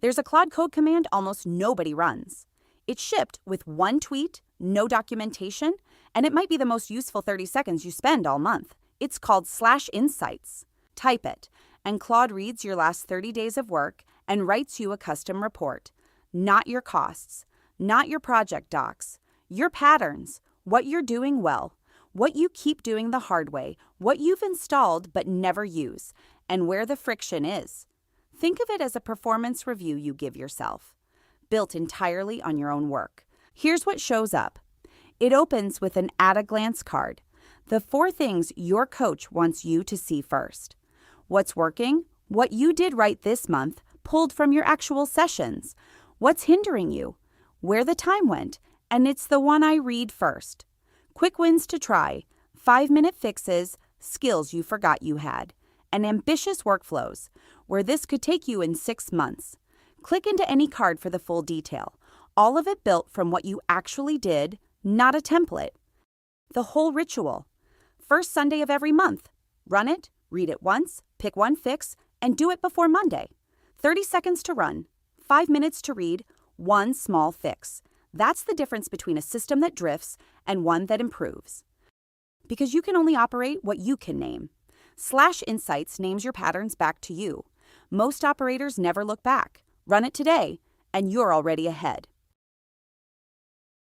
There's a Claude Code command almost nobody runs. It's shipped with one tweet, no documentation, and it might be the most useful 30 seconds you spend all month. It's called /insights. Type it, and Claude reads your last 30 days of work and writes you a custom report. Not your costs, not your project docs, your patterns, what you're doing well, what you keep doing the hard way, what you've installed but never use, and where the friction is. Think of it as a performance review you give yourself, built entirely on your own work. Here's what shows up. It opens with an at-a-glance card, the 4 things your coach wants you to see first. What's working, what you did right this month, pulled from your actual sessions, what's hindering you, where the time went, and it's the one I read first. Quick wins to try, 5-minute fixes, skills you forgot you had, and ambitious workflows, where this could take you in 6 months. Click into any card for the full detail. All of it built from what you actually did, not a template. The whole ritual. First Sunday of every month. Run it, read it once, pick one fix, and do it before Monday. 30 seconds to run, 5 minutes to read, one small fix. That's the difference between a system that drifts and one that improves. Because you can only operate what you can name. /insights names your patterns back to you. Most operators never look back. Run it today, and you're already ahead.